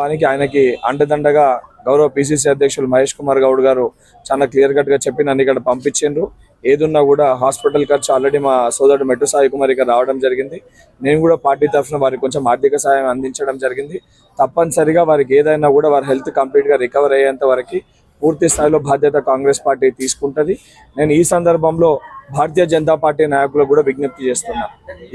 పాపానికి ఆయనకి అండదండగా గౌరవ పిసిసి అధ్యక్షులు మహేష్ కుమార్ గౌడ్ గారు చాలా క్లియర్ కట్ గా చెప్పి నన్ను ఇక్కడ పంపించిండ్రు. ఏదున్నా కూడా హాస్పిటల్ ఖర్చు ఆల్రెడీ మా సోదరుడు మెట్టు సాయి కుమార్ ఇక్కడ రావడం జరిగింది. నేను కూడా పార్టీ తరఫున వారికి కొంచెం ఆర్థిక సాయం అందించడం జరిగింది. తప్పనిసరిగా వారికి ఏదైనా కూడా వారి హెల్త్ కంప్లీట్ గా రికవర్ అయ్యేంత వరకు పూర్తి స్థాయిలో బాధ్యత కాంగ్రెస్ పార్టీ తీసుకుంటుంది. నేను ఈ సందర్భంలో భారతీయ జనతా పార్టీ నాయకులకు కూడా విజ్ఞప్తి చేస్తున్నా,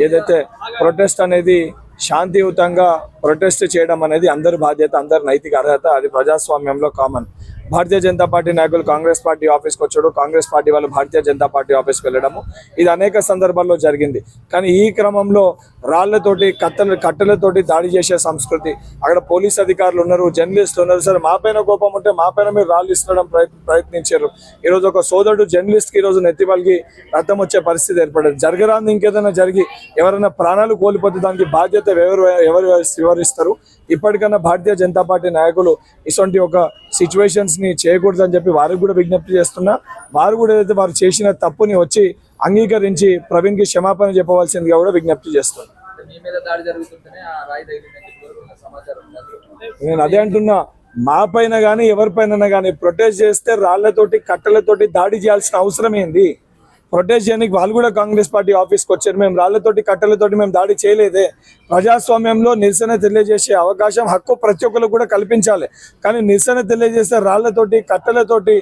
ఏదైతే ప్రొటెస్ట్ అనేది శాంతియుతంగా ప్రొటెస్ట్ చేయడం అనేది అందరి బాధ్యత, అందరి నైతిక అర్హత, అది ప్రజాస్వామ్యంలో కామన్. భారతీయ జనతా పార్టీ నాయకులు కాంగ్రెస్ పార్టీ ఆఫీస్కి వచ్చాడు, కాంగ్రెస్ పార్టీ వాళ్ళు భారతీయ జనతా పార్టీ ఆఫీస్కి వెళ్ళడము ఇది అనేక సందర్భాల్లో జరిగింది. కానీ ఈ క్రమంలో రాళ్లతోటి కట్టెలతోటి దాడి చేసే సంస్కృతి, అక్కడ పోలీస్ అధికారులు ఉన్నారు, జర్నలిస్టులు ఉన్నారు. సరే మా పైన కోపం ఉంటే మా పైన మీరు రాళ్ళు ఇస్తడం ప్రయత్నించారు. ఈరోజు ఒక సోదరుడు జర్నలిస్ట్కి ఈరోజు నెత్తిపలికి రక్తం వచ్చే పరిస్థితి ఏర్పడింది. జరగరాంది ఇంకేదైనా జరిగి ఎవరైనా ప్రాణాలు కోల్పోతే దానికి బాధ్యత ఎవరు వివరిస్తారు? ఇప్పటికన్నా భారతీయ జనతా పార్టీ నాయకులు ఇటువంటి ఒక సిచ్యువేషన్స్ ని చేయకూడదని చెప్పి వారికి కూడా విజ్ఞప్తి చేస్తున్నా. వారు కూడా ఏదైతే వారు చేసిన తప్పుని వచ్చి అంగీకరించి ప్రవీణ్ కి క్షమాపణ చెప్పవలసిందిగా కూడా విజ్ఞప్తి చేస్తున్నా. నేను అదే అంటున్నా, మా పైన కానీ ఎవరిపైన కానీ ప్రొటెస్ట్ చేస్తే రాళ్లతోటి కట్టెలతోటి దాడి చేయాల్సిన అవసరం ఏంది? ప్రొటెస్ట్ చేయడానికి వాళ్ళు కూడా కాంగ్రెస్ పార్టీ ఆఫీస్కి వచ్చారు. మేము రాళ్లతోటి కట్టెలతోటి మేము దాడి చేయలేదే. ప్రజాస్వామ్యంలో నిరసన తెలియజేసే అవకాశం, హక్కు ప్రతి ఒక్కరు కూడా కల్పించాలి. కానీ నిరసన తెలియజేసే రాళ్లతోటి కట్టెలతోటి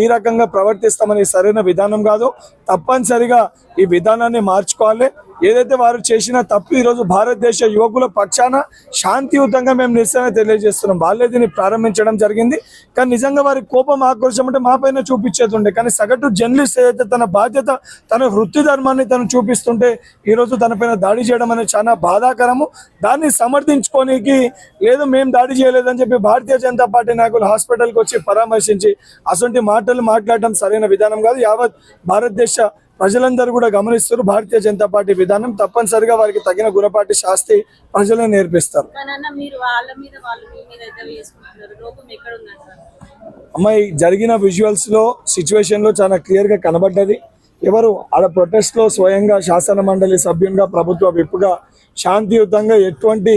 ఈ రకంగా ప్రవర్తిస్తామని సరైన విధానం కాదు. తప్పనిసరిగా ఈ విధానాన్ని మార్చుకోవాలి. ఏదైతే వారు చేసిన తప్పు ఈరోజు భారతదేశ యువకుల పక్షాన శాంతియుతంగా మేము నిరసన తెలియజేస్తున్నాం. వాళ్ళే దీన్ని ప్రారంభించడం జరిగింది. కానీ నిజంగా వారి కోపం ఆక్రోశం అంటే మా పైన చూపించేది. కానీ సగటు జర్నలిస్ట్ ఏదైతే తన బాధ్యత, తన వృత్తి ధర్మాన్ని తను చూపిస్తుంటే ఈరోజు తన పైన దాడి చేయడం అనేది చాలా బాధాకరము. దాన్ని సమర్థించుకోనికి లేదు, మేము దాడి చేయలేదని చెప్పి భారతీయ జనతా పార్టీ నాయకులు హాస్పిటల్కి వచ్చి పరామర్శించి అటువంటి మాటలు మాట్లాడడం సరైన విధానం కాదు. యావత్ భారతదేశ ప్రజలందరూ కూడా గమనిస్తారు భారతీయ జనతా పార్టీ విధానం. తప్పనిసరిగా వారికి తగిన గుణపాటి శాస్తి ప్రజలే నేర్పిస్తారు. అమ్మాయి జరిగిన విజువల్స్ లో సిచ్యువేషన్ లో చాలా క్లియర్ గా కనబడ్డది. ఎవరు ఆడ ప్రొటెస్ట్ లో స్వయంగా శాసన మండలి సభ్యునిగా, ప్రభుత్వ విప్పుగా శాంతియుతంగా ఎటువంటి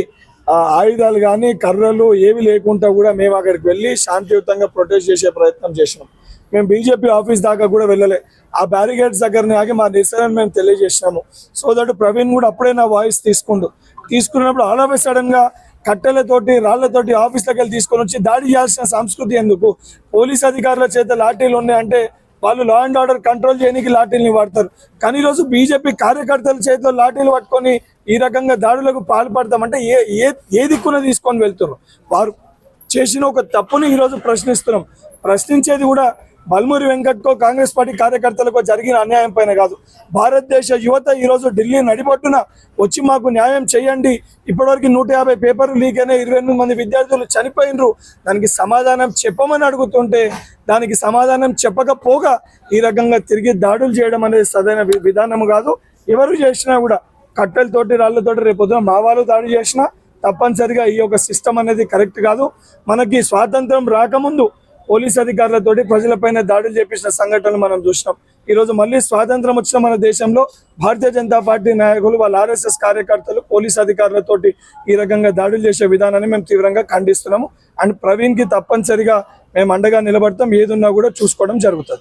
ఆయుధాలు కానీ కర్రలు ఏవి లేకుండా కూడా మేము అక్కడికి వెళ్ళి శాంతియుతంగా ప్రొటెస్ట్ చేసే ప్రయత్నం చేసినాం. మేము బీజేపీ ఆఫీస్ దాకా కూడా వెళ్ళలే. ఆ బ్యారిగేడ్స్ దగ్గరనే ఆగి మా నిరసనను మేము తెలియజేసినాము. సో దట్ ప్రవీణ్ కూడా అప్పుడే నా వాయిస్ తీసుకున్నప్పుడు ఆల్ ఆఫ్ ఎ సడన్ గా కట్టెలతోటి రాళ్లతోటి ఆఫీస్లోకి వెళ్ళి తీసుకొని వచ్చి దాడి చేయాల్సిన సంస్కృతి ఎందుకు? పోలీస్ అధికారుల చేత లాఠీలు ఉన్నాయంటే వాళ్ళు లా అండ్ ఆర్డర్ కంట్రోల్ చేయడానికి లాఠీల్ని వాడతారు. కానీ ఈరోజు బీజేపీ కార్యకర్తల చేతిలో లాఠీలు పట్టుకొని ఈ రకంగా దాడులకు పాల్పడతామంటే ఏ దిక్కున తీసుకొని వెళ్తున్నారు? వారు చేసిన ఒక తప్పుని ఈరోజు ప్రశ్నిస్తున్నాం. ప్రశ్నించేది కూడా బల్మూరి వెంకట్కో కాంగ్రెస్ పార్టీ కార్యకర్తలకు జరిగిన అన్యాయం పైన కాదు. భారతదేశ యువత ఈరోజు ఢిల్లీ నడిపట్టున వచ్చి మాకు న్యాయం చేయండి, ఇప్పటివరకు 150 పేపర్లు లీక్ అయినా 28 మంది విద్యార్థులు చనిపోయినరు, దానికి సమాధానం చెప్పమని అడుగుతుంటే దానికి సమాధానం చెప్పకపోగా ఈ రకంగా తిరిగి దాడులు చేయడం అనేది సరైన విధానం కాదు. ఎవరు చేసినా కూడా కట్టెలతోటి రాళ్లతోటి రేపొద్దున మా వాళ్ళు దాడి చేసినా తప్పనిసరిగా ఈ యొక్క సిస్టమ్ అనేది కరెక్ట్ కాదు. మనకి స్వాతంత్రం రాకముందు పోలీస్ అధికారులతోటి ప్రజలపైన దాడులు చేపించిన సంఘటనలు మనం చూసినాం. ఈరోజు మళ్ళీ స్వాతంత్రం వచ్చిన మన దేశంలో భారతీయ జనతా పార్టీ నాయకులు, వాళ్ళ ఆర్ఎస్ఎస్ కార్యకర్తలు పోలీస్ అధికారులతోటి ఈ రకంగా దాడులు చేసే విధానాన్ని మేము తీవ్రంగా ఖండిస్తున్నాము. అండ్ ప్రవీణ్కి తప్పనిసరిగా మేము అండగా నిలబడతాం. ఏదున్నా కూడా చూసుకోవడం జరుగుతుంది.